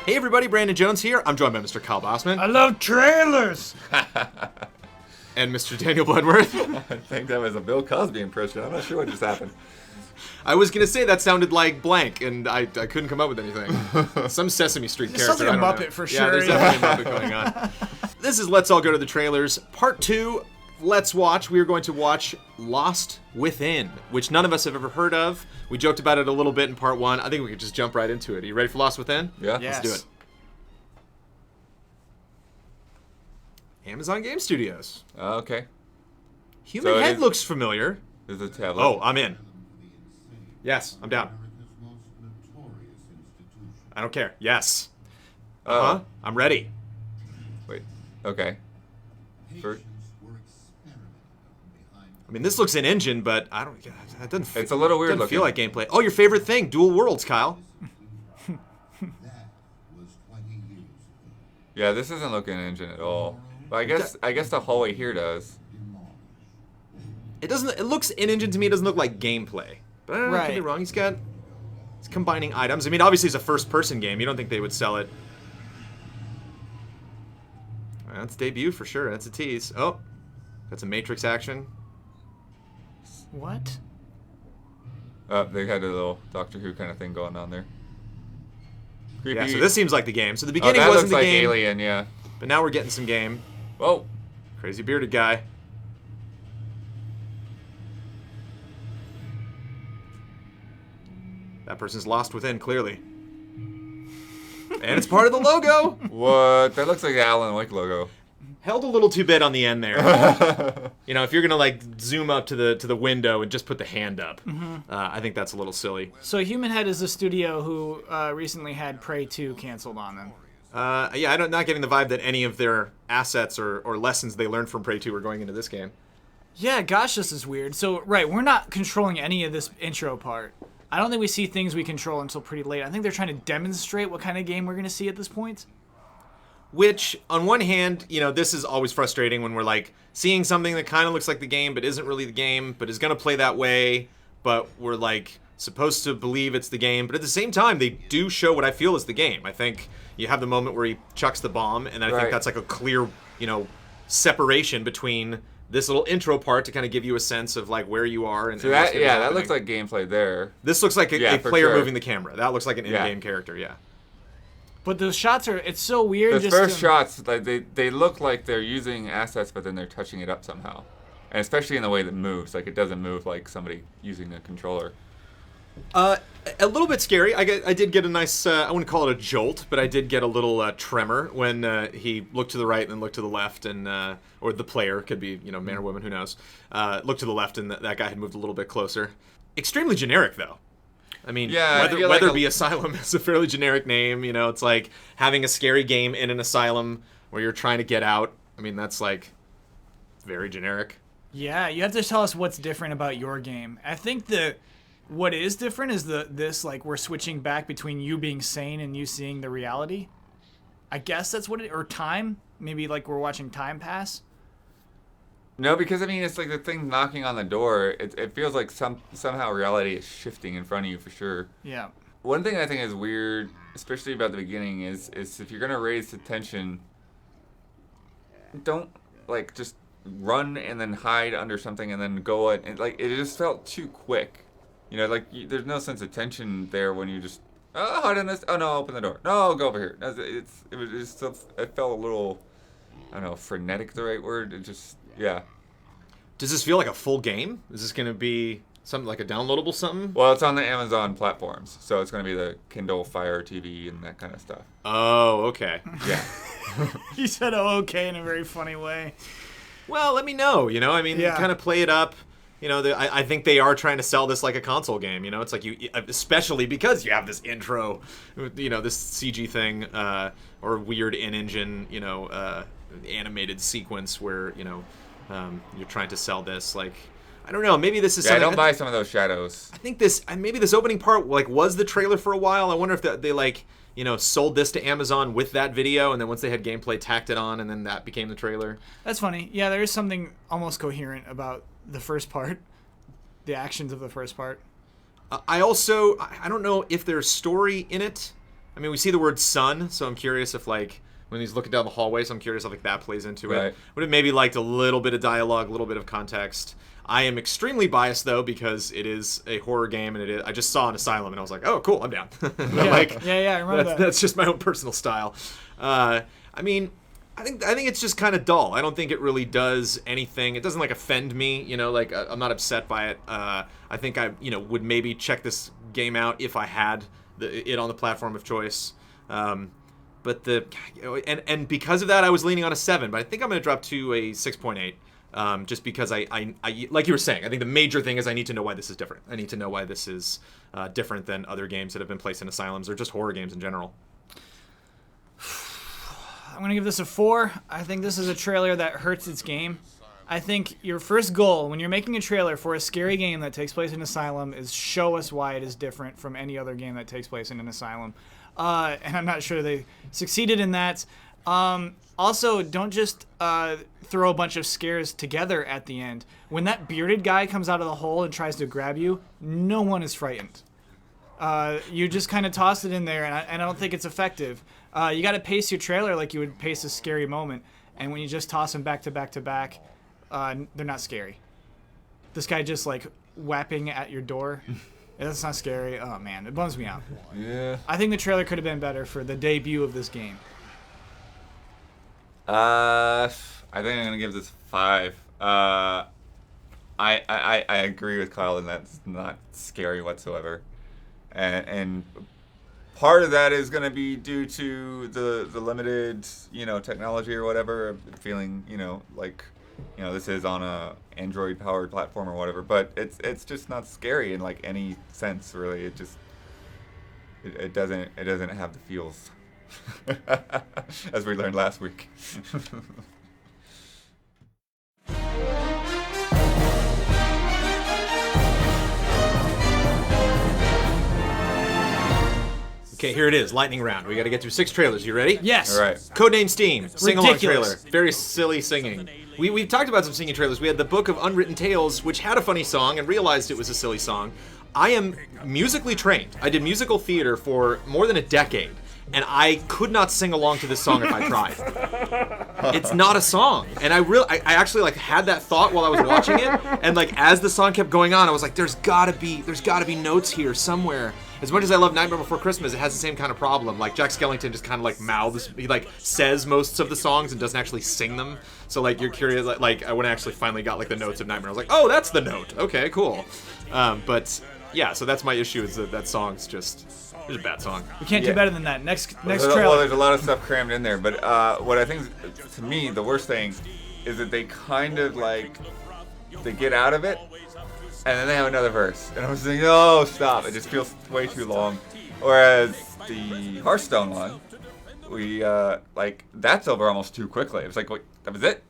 Hey everybody, Brandon Jones here. I'm joined by Mr. Kyle Bossman. I love trailers! And Mr. Daniel Bloodworth. I think that was a Bill Cosby impression. I'm not sure what just happened. I was going to say that sounded like blank, and I couldn't come up with anything. Some Sesame Street character. Sounds like a I don't Muppet know. for Yeah, sure. there's definitely a Muppet going on. This is Let's All Go to the Trailers, Part 2. Let's watch. We are going to watch Lost Within, which none of us have ever heard of. We joked about it a little bit in Part 1. I think we could just jump right into it. Are you ready for Lost Within? Yeah. Yes. Let's do it. Amazon Game Studios. Okay. Human So it Head is- looks familiar. There's a tablet. Oh, I'm in. Yes, I'm down. I don't care. Yes. Uh-huh. I'm ready. Wait. Okay. For, I mean, this looks in engine, but I don't. That doesn't. It's a little weird doesn't feel like looking. gameplay. Oh, your favorite thing, Dual Worlds, Kyle. yeah, this isn't looking engine at all. But I guess the hallway here does. It doesn't. It looks in engine to me. It doesn't look like gameplay. But I don't know. Could be Right. wrong. He's combining items. I mean, obviously, it's a first-person game. You don't think they would sell it? That's debut for sure. That's a tease. Oh, that's a Matrix action. What? They had a little Doctor Who kind of thing going on there. Creepy. Yeah. So this seems like the game. So the Oh, beginning that wasn't looks the like game, Alien, yeah. but now we're getting some game. Whoa. Crazy bearded guy. That person's lost within, clearly. And it's part of the logo. What? That looks like the Alan Wake logo. Held a little too bit on the end there. You know, if you're gonna like zoom up to the window and just put the hand up, I think that's a little silly. So Human Head is the studio who recently had Prey 2 canceled on them. Yeah, I'm not getting the vibe that any of their assets or lessons they learned from Prey 2 are going into this game. Yeah, gosh, this is weird. So, right, we're not controlling any of this intro part. I don't think we see things we control until pretty late. I think they're trying to demonstrate what kind of game we're going to see at this point. Which, on one hand, you know, this is always frustrating when we're like seeing something that kind of looks like the game but isn't really the game, but is going to play that way, but we're like supposed to believe it's the game. But at the same time, they do show what I feel is the game. I think you have the moment where he chucks the bomb, and I think Right. that's like a clear, you know, separation between this little intro part to kind of give you a sense of like where you are. And So and what's that, gonna be yeah, that happening. looks like gameplay there. This looks like Yeah, a for player sure. moving the camera. That looks like an Yeah. in-game character, yeah. But those shots are, it's so weird. The just first to- shots, like they look like they're using assets, but then they're touching it up somehow. And especially in the way that moves. Like, it doesn't move like somebody using a controller. A little bit scary. I did get a nice, I wouldn't call it a jolt, but I did get a little tremor when he looked to the right and then looked to the left, and or the player, could be, you know, man or woman, who knows, looked to the left and that guy had moved a little bit closer. Extremely generic, though. I mean, Yeah, I feel like Weatherby Asylum is a fairly generic name. You know, it's like having a scary game in an asylum where you're trying to get out. I mean, that's like very generic. Yeah, you have to tell us what's different about your game. I think what is different is this like we're switching back between you being sane and you seeing the reality. I guess that's what it, or time. Maybe like we're watching time pass. No, because I mean, it's like the thing knocking on the door. It feels like somehow reality is shifting in front of you for sure. Yeah. One thing I think is weird, especially about the beginning, is if you're gonna raise the tension, don't like just run and then hide under something and then go and like it just felt too quick. You know, like there's no sense of tension there when you just hide in this. Oh no, open the door. No, go over here. It was just it felt a little, I don't know, frenetic. The right word? It just yeah. Does this feel like a full game? Is this going to be something like a downloadable something? Well, it's on the Amazon platforms, so it's gonna be the Kindle Fire TV and that kind of stuff. Oh, okay. Yeah. He said, "Oh, okay," in a very funny way. Well, let me know. You know, I mean, Yeah. kind of play it up. You know, I think they are trying to sell this like a console game. You know, it's like especially because you have this intro, you know, this CG thing, or weird in-engine, you know, animated sequence where, you know, you're trying to sell this. Like, I don't know. Maybe this is Yeah, I something. don't buy some of those shadows. I think maybe this opening part like was the trailer for a while. I wonder if they like, you know, sold this to Amazon with that video, and then once they had gameplay, tacked it on, and then that became the trailer. That's funny. Yeah, there is something almost coherent about the first part, the actions of the first part. I don't know if there's story in it. I mean, we see the word sun, so I'm curious if like when he's looking down the hallway, so I'm curious if like that plays into Right. it. Would have maybe liked a little bit of dialogue, a little bit of context. I am extremely biased though because it is a horror game and it is. I just saw an Asylum and I was like, oh cool, I'm down. Like, yeah, I remember that. that's just my own personal style. I mean, I think it's just kind of dull. I don't think it really does anything. It doesn't like offend me, you know. Like I'm not upset by it. I think I would maybe check this game out if I had it on the platform of choice. But and because of that, I was leaning on a 7. But I think I'm going to drop to a 6.8. Just because I like you were saying, I think the major thing is I need to know why this is different. I need to know why this is different than other games that have been placed in asylums or just horror games in general. I'm going to give this a 4. I think this is a trailer that hurts its game. I think your first goal when you're making a trailer for a scary game that takes place in an asylum is show us why it is different from any other game that takes place in an asylum. And I'm not sure they succeeded in that. Also, don't just throw a bunch of scares together at the end. When that bearded guy comes out of the hole and tries to grab you, no one is frightened. You just kind of toss it in there, and I don't think it's effective. You got to pace your trailer like you would pace a scary moment, and when you just toss them back to back to back, they're not scary. This guy just like whapping at your door, that's not scary. Oh man, it bums me out. Yeah. I think the trailer could have been better for the debut of this game. I think I'm gonna give this 5. I agree with Kyle in that it's not scary whatsoever, and part of that is gonna be due to the limited technology or whatever. Feeling like this is on a Android powered platform or whatever, but it's just not scary in like any sense really. It doesn't have the feels. As we learned last week. Okay, here it is, lightning round. We got to get through 6 trailers. You ready? Yes. All right. Codename Steam, sing-along Ridiculous. trailer. Very silly singing. We've talked about some singing trailers. We had the Book of Unwritten Tales, which had a funny song and realized it was a silly song. I am musically trained. I did musical theater for more than a decade, and I could not sing along to this song if I tried. It's not a song. And I actually like had that thought while I was watching it, and like as the song kept going on, I was like, there's gotta be notes here somewhere. As much as I love Nightmare Before Christmas, it has the same kind of problem. Like Jack Skellington just kind of like mouths, he like says most of the songs and doesn't actually sing them. So like you're curious, like when I actually finally got like the notes of Nightmare, I was like, oh, that's the note. Okay, cool. But yeah, so that's my issue is that song's just it's a bad song. We can't do Yeah. better than that. Next Well, trailer. there's a lot of stuff crammed in there, but what I think is, to me, the worst thing is that they kind of like they get out of it, and then they have another verse, and I was thinking, oh, stop! It just feels way too long. Whereas the Hearthstone one, we like that's over almost too quickly. It was like, wait, that was it?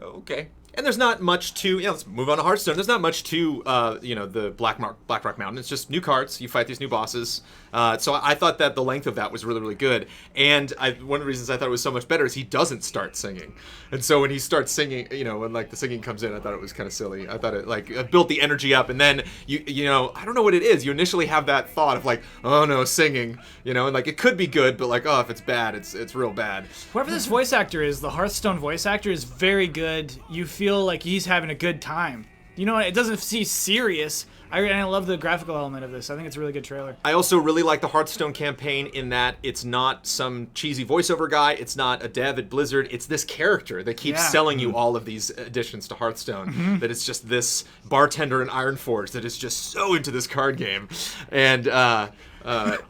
Okay. And there's not much to, let's move on to Hearthstone. There's not much to, the Black Rock Mountain. It's just new cards. You fight these new bosses. So I thought that the length of that was really, really good. And one of the reasons I thought it was so much better is he doesn't start singing. And so when he starts singing, when like the singing comes in, I thought it was kind of silly. I thought it like built the energy up. And then I don't know what it is. You initially have that thought of like, oh no, singing, and like it could be good, but like, oh, if it's bad, it's real bad. Whoever this voice actor is, the Hearthstone voice actor is very good. You feel like he's having a good time. It doesn't seem serious. I love the graphical element of this. I think it's a really good trailer. I also really like the Hearthstone campaign in that it's not some cheesy voiceover guy. It's not a dev at Blizzard. It's this character that keeps selling you all of these additions to Hearthstone. That it's just this bartender in Ironforge that is just so into this card game. And I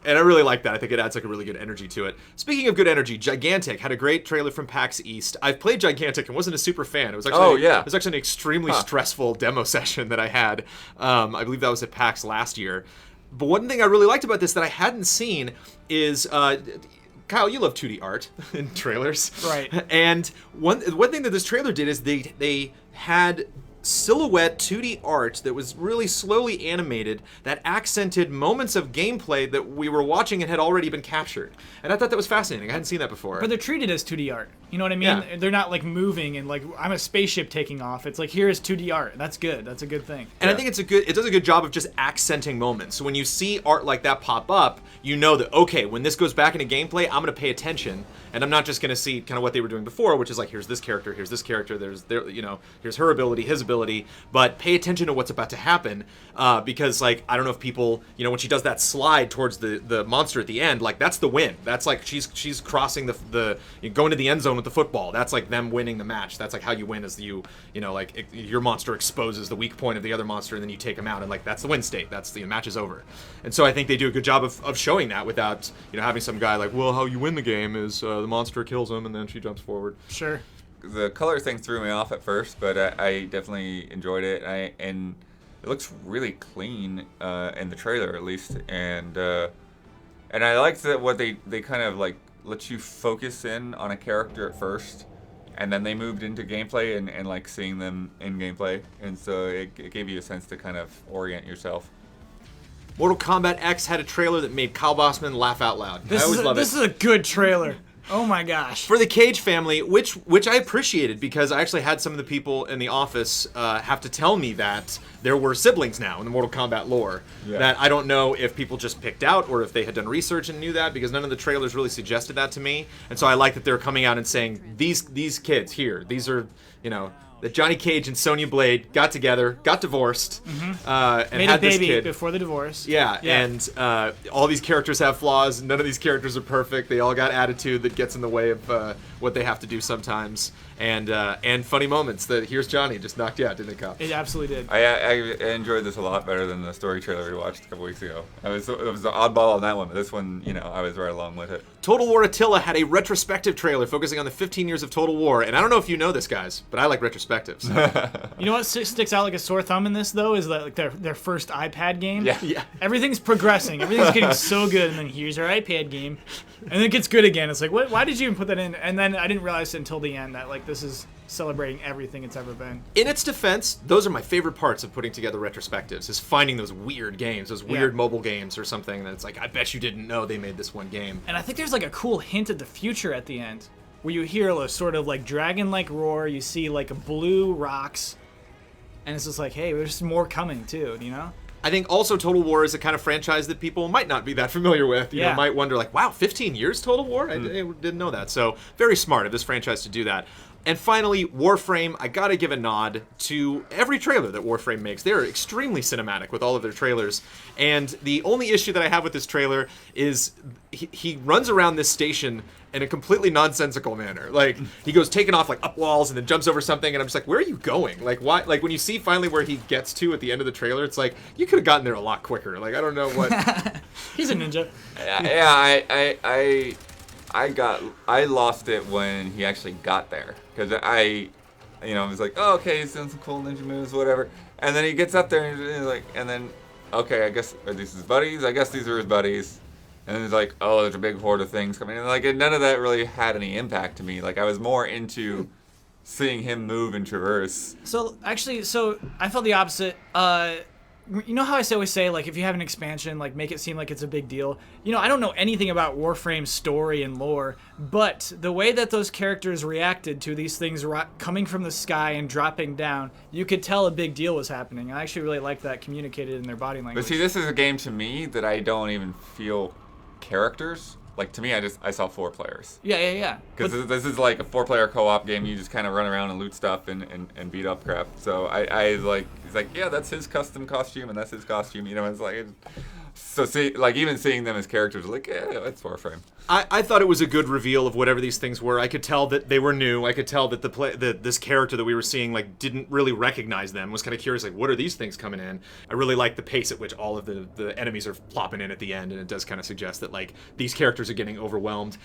really like that. I think it adds like a really good energy to it. Speaking of good energy, Gigantic had a great trailer from PAX East. I've played Gigantic and wasn't a super fan. It was actually it was actually an extremely stressful demo session that I had. I believe that was at PAX last year. But one thing I really liked about this that I hadn't seen is Kyle, you love 2D art in trailers, right? And one thing that this trailer did is they had silhouette 2D art that was really slowly animated that accented moments of gameplay that we were watching and had already been captured. And I thought that was fascinating. I hadn't seen that before. But they're treated as 2D art. You know what I mean? Yeah. They're not like moving and like I'm a spaceship taking off. It's like here's 2D art. That's good. That's a good thing. And I think it does a good job of just accenting moments. So when you see art like that pop up, you know that, okay, when this goes back into gameplay, I'm going to pay attention, and I'm not just going to see kind of what they were doing before, which is like, here's this character, here's her ability, his ability, but pay attention to what's about to happen, because like, I don't know if people, when she does that slide towards the monster at the end, like that's the win. That's like she's crossing the going to the end zone with the football. That's like them winning the match. That's like how you win, is your monster exposes the weak point of the other monster, and then you take him out, and like that's the win state. That's the match is over. And so I think they do a good job of showing that without having some guy like, well, how you win the game is the monster kills him and then she jumps forward. Sure. The color thing threw me off at first, but I definitely enjoyed it. And it looks really clean in the trailer, at least. And I liked that what they kind of like let you focus in on a character at first, and then they moved into gameplay and like seeing them in gameplay, and so it gave you a sense to kind of orient yourself. Mortal Kombat X had a trailer that made Kyle Bossman laugh out loud. I always love it. This is a good trailer. Oh my gosh. For the Cage family, which I appreciated, because I actually had some of the people in the office have to tell me that there were siblings now in the Mortal Kombat lore. Yeah. That I don't know if people just picked out or if they had done research and knew that, because none of the trailers really suggested that to me. And so I like that they're coming out and saying, these kids here, these are, that Johnny Cage and Sonya Blade got together, got divorced, and made had a baby this kid before the divorce. Yeah, and all these characters have flaws. None of these characters are perfect. They all got attitude that gets in the way of what they have to do sometimes. And funny moments that here's Johnny just knocked you out, didn't it, Kyle? It absolutely did. I enjoyed this a lot better than the story trailer we watched a couple weeks ago. It was the oddball on that one, but this one, I was right along with it. Total War Attila had a retrospective trailer focusing on the 15 years of Total War, and I don't know if you know this, guys, but I like retrospectives. You know what sticks out like a sore thumb in this, though, is that like their first iPad game. Yeah. Everything's progressing. Everything's getting so good, and then here's our iPad game, and then it gets good again. It's like, what? Why did you even put that in? And then I didn't realize until the end that like this is celebrating everything it's ever been. In its defense, those are my favorite parts of putting together retrospectives, is finding those weird games, those weird mobile games or something that it's like, I bet you didn't know they made this one game. And I think there's like a cool hint at the future at the end, where you hear a sort of like dragon-like roar, you see like blue rocks, and it's just like, hey, there's more coming too, I think also Total War is a kind of franchise that people might not be that familiar with. You know, might wonder like, wow, 15 years Total War? I didn't know that. So very smart of this franchise to do that. And finally, Warframe, I gotta give a nod to every trailer that Warframe makes. They're extremely cinematic with all of their trailers. And the only issue that I have with this trailer is he runs around this station in a completely nonsensical manner. Like, he goes taking off like up walls and then jumps over something, and I'm just like, where are you going? Like, why? Like, when you see finally where he gets to at the end of the trailer, it's like, you could have gotten there a lot quicker. Like, I don't know what... He's a ninja. Yeah, I lost it when he actually got there, because I was like, oh, okay, he's doing some cool ninja moves, whatever, and then he gets up there and he's like, and then, okay, I guess, are these his buddies? I guess these are his buddies, and he's like, oh, there's a big horde of things coming in, like, and none of that really had any impact to me. Like, I was more into seeing him move and traverse. So I felt the opposite. You know how I always say, like, if you have an expansion, like, make it seem like it's a big deal? I don't know anything about Warframe's story and lore, but the way that those characters reacted to these things coming from the sky and dropping down, you could tell a big deal was happening. I actually really like that communicated in their body language. But see, this is a game to me that I don't even feel characters. Like, to me, I saw 4 players. Yeah. Because this is like a 4-player co-op game. You just kind of run around and loot stuff and beat up crap. So I like, he's like, yeah, that's his custom costume and that's his costume. It's like, so see, like, even seeing them as characters, like, yeah, it's Warframe. I thought it was a good reveal of whatever these things were. I could tell that they were new. I could tell that this character that we were seeing, like, didn't really recognize them. Was kind of curious, like, what are these things coming in? I really like the pace at which all of the enemies are plopping in at the end, and it does kind of suggest that, like, these characters are getting overwhelmed.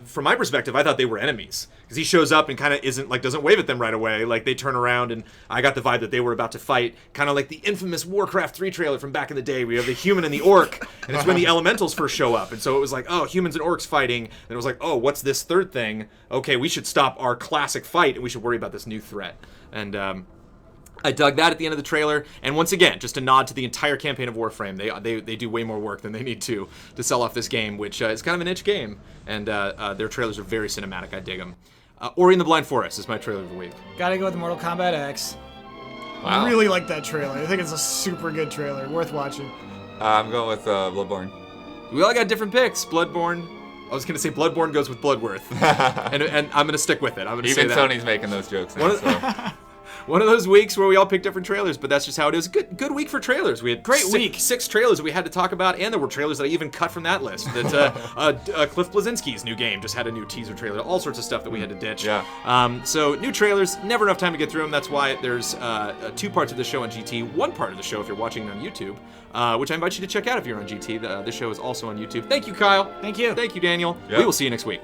From my perspective, I thought they were enemies, because he shows up and kind of doesn't wave at them right away. Like, they turn around, and I got the vibe that they were about to fight, kind of like the infamous Warcraft 3 trailer from back in the day, where you have the human and the orc, and it's when the elementals first show up, and so it was like, oh, humans and orcs fighting, and it was like, oh, what's this third thing? Okay, we should stop our classic fight, and we should worry about this new threat. And I dug that at the end of the trailer, and once again, just a nod to the entire campaign of Warframe. They do way more work than they need to sell off this game, which is kind of a niche game, and their trailers are very cinematic. I dig them. Ori and the Blind Forest is my trailer of the week. Gotta go with Mortal Kombat X. Wow. I really like that trailer. I think it's a super good trailer, worth watching. I'm going with Bloodborne. We all got different picks. Bloodborne. I was gonna say Bloodborne goes with Bloodworth, and I'm gonna stick with it. I'm gonna say Even that. Sony's making those jokes now. So. One of those weeks where we all picked different trailers, but that's just how it is. Good week for trailers. We had Great week. 6 trailers that we had to talk about, and there were trailers that I even cut from that list. That Cliff Bleszinski's new game just had a new teaser trailer. All sorts of stuff that we had to ditch. Yeah. So new trailers, never enough time to get through them. That's why there's 2 parts of the show on GT, 1 part of the show if you're watching it on YouTube, which I invite you to check out if you're on GT. The show is also on YouTube. Thank you, Kyle. Thank you. Thank you, Daniel. Yep. We will see you next week.